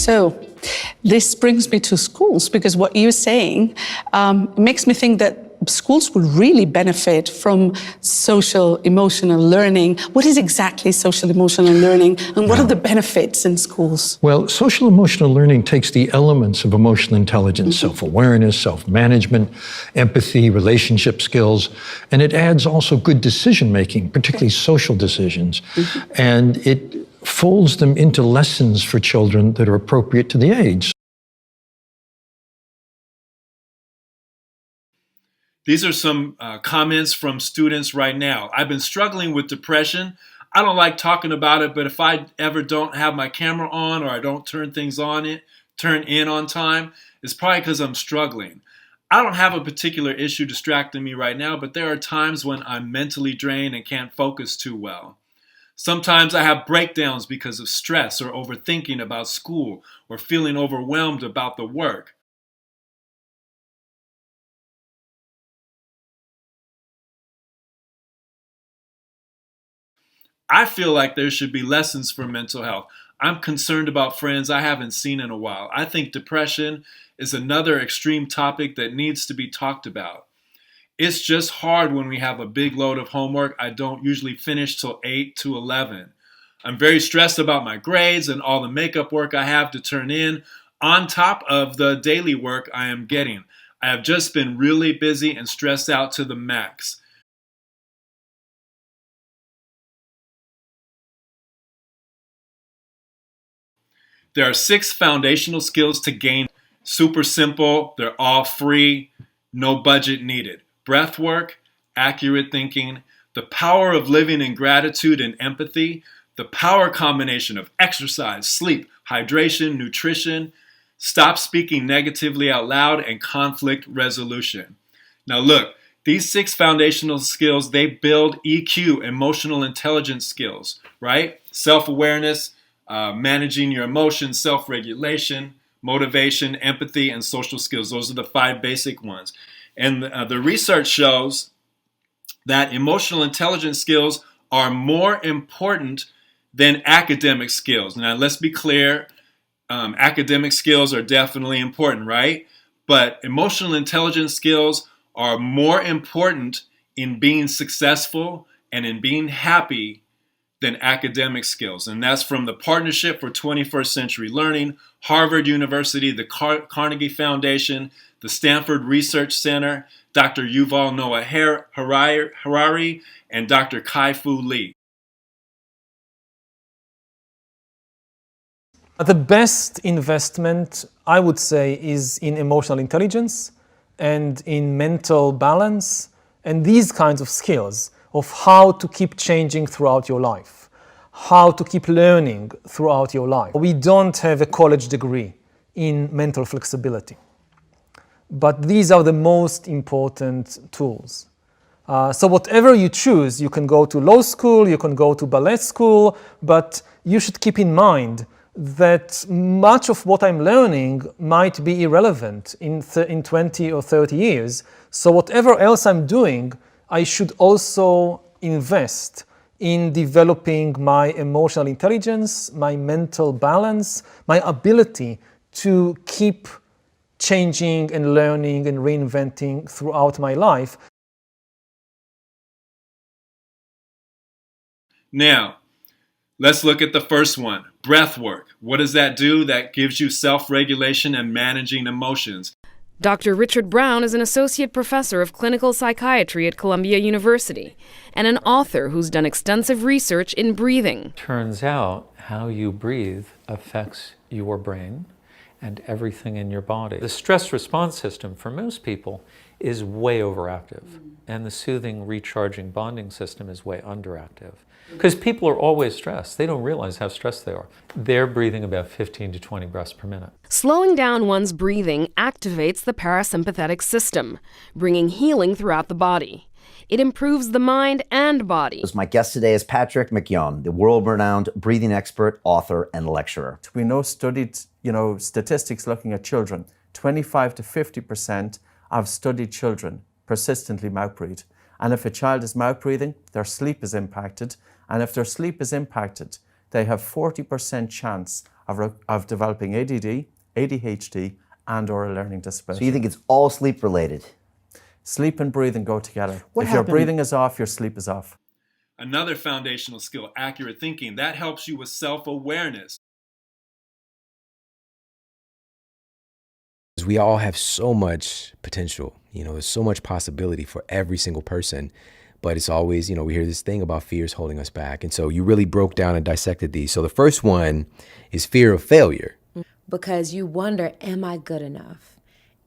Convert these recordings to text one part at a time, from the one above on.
So this brings me to schools, because what you're saying makes me think that schools will really benefit from social emotional learning. What is exactly social emotional learning, and what are the benefits in schools? Well, social emotional learning takes the elements of emotional intelligence, self-awareness, self-management, empathy, relationship skills, and it adds also good decision-making, particularly social decisions, and it folds them into lessons for children that are appropriate to the age. These are some comments from students right now. I've been struggling with depression. I don't like talking about it, but if I ever don't have my camera on or I don't turn in on time, it's probably because I'm struggling. I don't have a particular issue distracting me right now, but there are times when I'm mentally drained and can't focus too well. Sometimes I have breakdowns because of stress or overthinking about school or feeling overwhelmed about the work. I feel like there should be lessons for mental health. I'm concerned about friends I haven't seen in a while. I think depression is another extreme topic that needs to be talked about. It's just hard when we have a big load of homework I don't usually finish till 8 to 11. I'm very stressed about my grades and all the makeup work I have to turn in on top of the daily work I am getting. I have just been really busy and stressed out to the max. There are 6 foundational skills to gain. Super simple, they're all free, no budget needed. Breath work, accurate thinking, the power of living in gratitude and empathy, the power combination of exercise, sleep, hydration, nutrition, stop speaking negatively out loud, and conflict resolution. Now look, these 6 foundational skills, they build EQ, emotional intelligence skills, right? Self-awareness, managing your emotions, self-regulation, motivation, empathy, and social skills. Those are the 5 basic ones. And the research shows that emotional intelligence skills are more important than academic skills. Now, let's be clear, academic skills are definitely important, right? But emotional intelligence skills are more important in being successful and in being happy than academic skills. And that's from the Partnership for 21st Century Learning, Harvard University, the Carnegie Foundation, the Stanford Research Center, Dr. Yuval Noah Harari, and Dr. Kai-Fu Lee. The best investment, I would say, is in emotional intelligence and in mental balance and these kinds of skills of how to keep changing throughout your life, how to keep learning throughout your life. We don't have a college degree in mental flexibility, but these are the most important tools. So whatever you choose, you can go to law school, you can go to ballet school, but you should keep in mind that much of what I'm learning might be irrelevant in 20 or 30 years. So whatever else I'm doing, I should also invest in developing my emotional intelligence, my mental balance, my ability to keep changing and learning and reinventing throughout my life. Now, let's look at the first one, breath work. What does that do? That gives you self-regulation and managing emotions. Dr. Richard Brown is an associate professor of clinical psychiatry at Columbia University and an author who's done extensive research in breathing. Turns out how you breathe affects your brain and everything in your body. The stress response system for most people is way overactive, and the soothing, recharging, bonding system is way underactive. Because people are always stressed. They don't realize how stressed they are. They're breathing about 15 to 20 breaths per minute. Slowing down one's breathing activates the parasympathetic system, bringing healing throughout the body. It improves the mind and body. My guest today is Patrick McKeown, the world-renowned breathing expert, author, and lecturer. We know studied, statistics looking at children. 25 to 50% of studied children persistently mouth breathe. And if a child is mouth breathing, their sleep is impacted. And if their sleep is impacted, they have 40% chance of developing ADD, ADHD, and or a learning disability. So you think it's all sleep related? Sleep and breathing go together. What If your happened- breathing is off, your sleep is off. Another foundational skill, accurate thinking, that helps you with self-awareness. We all have so much potential, there's so much possibility for every single person, but it's always, we hear this thing about fears holding us back. And so you really broke down and dissected these. So the first one is fear of failure. Because you wonder, am I good enough?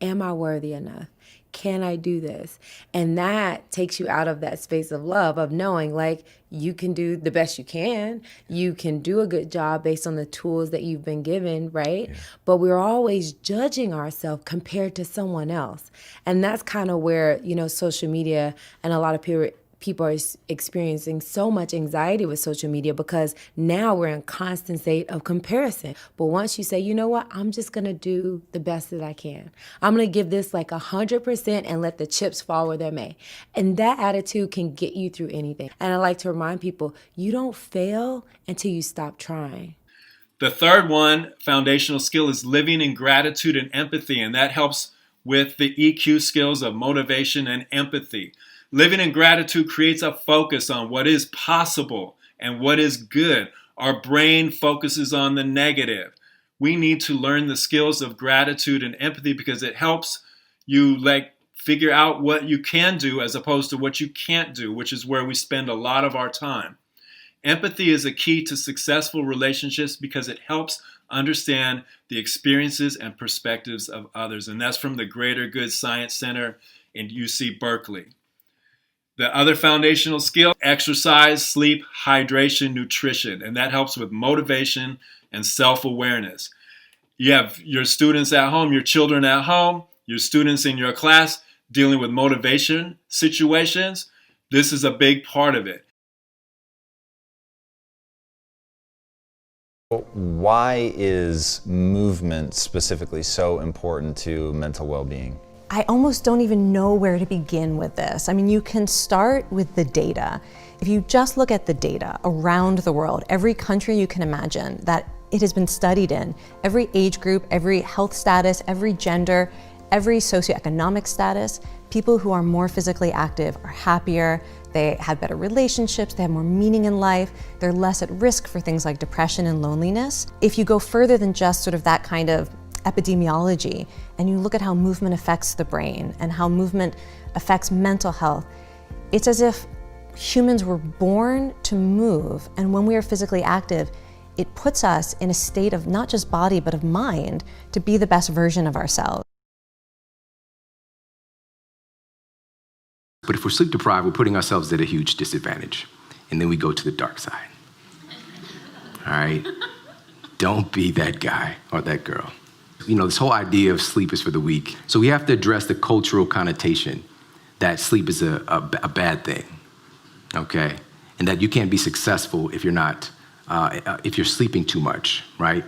Am I worthy enough? Can I do this? And that takes you out of that space of love, of knowing like you can do the best you can. You can do a good job based on the tools that you've been given, right? Yeah. But we're always judging ourselves compared to someone else. And that's kind of where, social media and a lot of people are experiencing so much anxiety with social media, because now we're in constant state of comparison. But once you say, you know what, I'm just gonna do the best that I can. I'm gonna give this like 100% and let the chips fall where they may. And that attitude can get you through anything. And I like to remind people, you don't fail until you stop trying. The third one, foundational skill, is living in gratitude and empathy, and that helps with the EQ skills of motivation and empathy. Living in gratitude creates a focus on what is possible and what is good. Our brain focuses on the negative. We need to learn the skills of gratitude and empathy because it helps you figure out what you can do as opposed to what you can't do, which is where we spend a lot of our time. Empathy is a key to successful relationships because it helps understand the experiences and perspectives of others. And that's from the Greater Good Science Center in UC Berkeley. The other foundational skill, exercise, sleep, hydration, nutrition, and that helps with motivation and self-awareness. You have your students at home, your children at home, your students in your class dealing with motivation situations. This is a big part of it. Why is movement specifically so important to mental well-being? I almost don't even know where to begin with this. I mean, you can start with the data. If you just look at the data around the world, every country you can imagine that it has been studied in, every age group, every health status, every gender, every socioeconomic status, people who are more physically active are happier, they have better relationships, they have more meaning in life, they're less at risk for things like depression and loneliness. If you go further than just sort of that kind of epidemiology, and you look at how movement affects the brain and how movement affects mental health, it's as if humans were born to move, and when we are physically active, it puts us in a state of not just body, but of mind to be the best version of ourselves. But if we're sleep deprived, we're putting ourselves at a huge disadvantage. And then we go to the dark side. All right? Don't be that guy or that girl. This whole idea of sleep is for the weak. So we have to address the cultural connotation that sleep is a bad thing, okay? And that you can't be successful if you're not, if you're sleeping too much, right?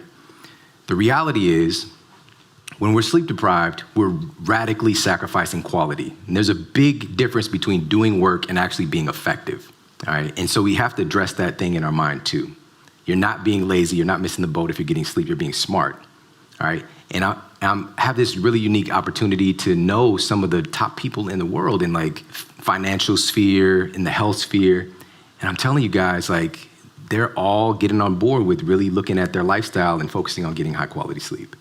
The reality is, when we're sleep deprived, we're radically sacrificing quality. And there's a big difference between doing work and actually being effective, all right? And so we have to address that thing in our mind too. You're not being lazy, you're not missing the boat if you're getting sleep, you're being smart, all right? And I have this really unique opportunity to know some of the top people in the world in financial sphere, in the health sphere. And I'm telling you guys, they're all getting on board with really looking at their lifestyle and focusing on getting high quality sleep.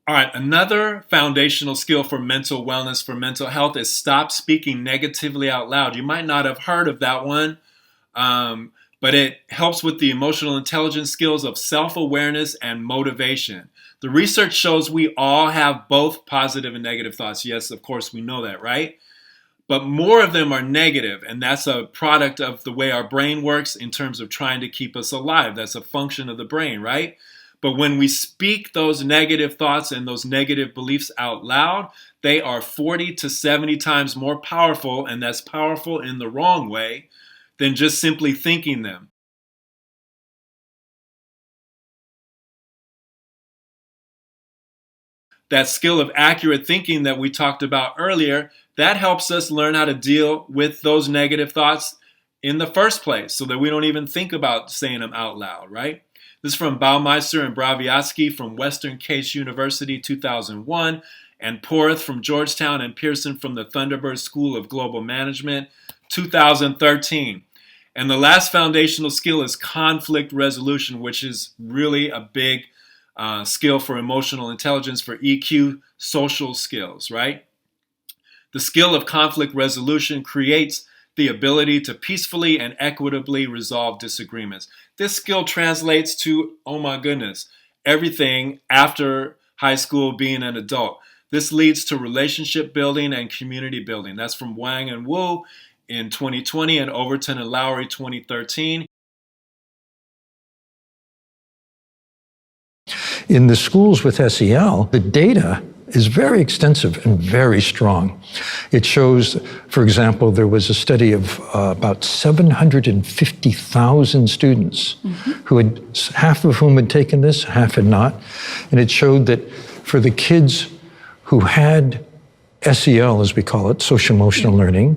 All right, another foundational skill for mental wellness, for mental health, is stop speaking negatively out loud. You might not have heard of that one, but it helps with the emotional intelligence skills of self-awareness and motivation. The research shows we all have both positive and negative thoughts. Yes, of course, we know that, right? But more of them are negative, and that's a product of the way our brain works in terms of trying to keep us alive. That's a function of the brain, right? But when we speak those negative thoughts and those negative beliefs out loud, they are 40 to 70 times more powerful, and that's powerful in the wrong way, than just simply thinking them. That skill of accurate thinking that we talked about earlier, that helps us learn how to deal with those negative thoughts in the first place so that we don't even think about saying them out loud, right? This is from Baumeister and Braviatsky from Western Case University, 2001, and Porth from Georgetown and Pearson from the Thunderbird School of Global Management, 2013. And the last foundational skill is conflict resolution, which is really a big skill for emotional intelligence, for EQ, social skills, right? The skill of conflict resolution creates the ability to peacefully and equitably resolve disagreements. This skill translates to, oh my goodness, everything after high school, being an adult. This leads to relationship building and community building. That's from Wang and Wu in 2020 and Overton and Lowry 2013. In the schools with SEL, the data is very extensive and very strong. It shows, for example, there was a study of about 750,000 students who had, half of whom had taken this, half had not. And it showed that for the kids who had SEL, as we call it, social emotional learning,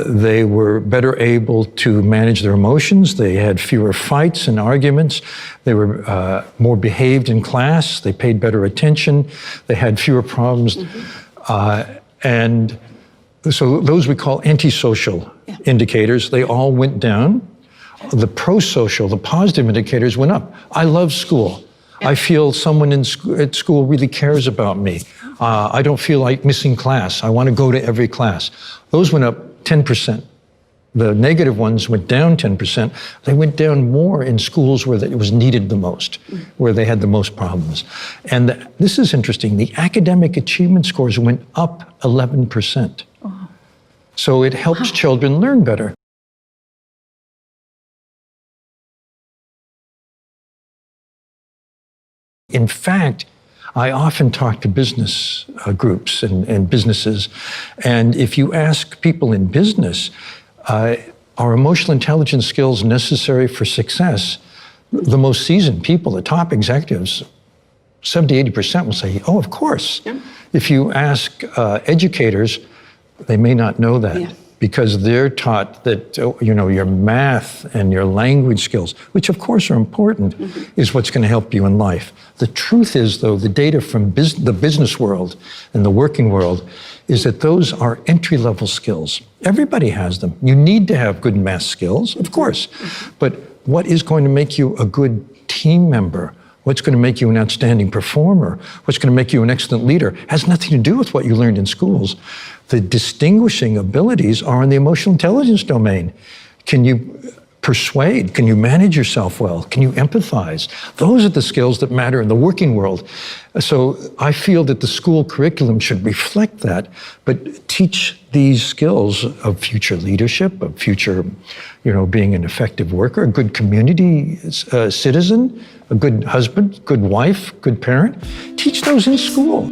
they were better able to manage their emotions. They had fewer fights and arguments. They were more behaved in class. They paid better attention. They had fewer problems. And so those we call antisocial indicators, they all went down. The pro-social, the positive indicators went up. I love school. I feel someone at school really cares about me. I don't feel like missing class. I want to go to every class. Those went up 10%. The negative ones went down 10%. They went down more in schools where it was needed the most, where they had the most problems. And this is interesting. The academic achievement scores went up 11%. So it helps children learn better. In fact, I often talk to business groups and businesses, and if you ask people in business, are emotional intelligence skills necessary for success? The most seasoned people, the top executives, 70, 80% will say, oh, of course. Yeah. If you ask educators, they may not know that. Because they're taught that, you know, your math and your language skills, which of course are important, is what's going to help you in life. The truth is, though, the data from the business world and the working world is that those are entry-level skills. Everybody has them. You need to have good math skills, of course. But what is going to make you a good team member? What's going to make you an outstanding performer? What's going to make you an excellent leader has nothing to do with what you learned in schools. The distinguishing abilities are in the emotional intelligence domain. Can you persuade? Can you manage yourself well? Can you empathize? Those are the skills that matter in the working world. So I feel that the school curriculum should reflect that, but teach these skills of future leadership, of future, you know, being an effective worker, a good community citizen, a good husband, good wife, good parent. Teach those in school.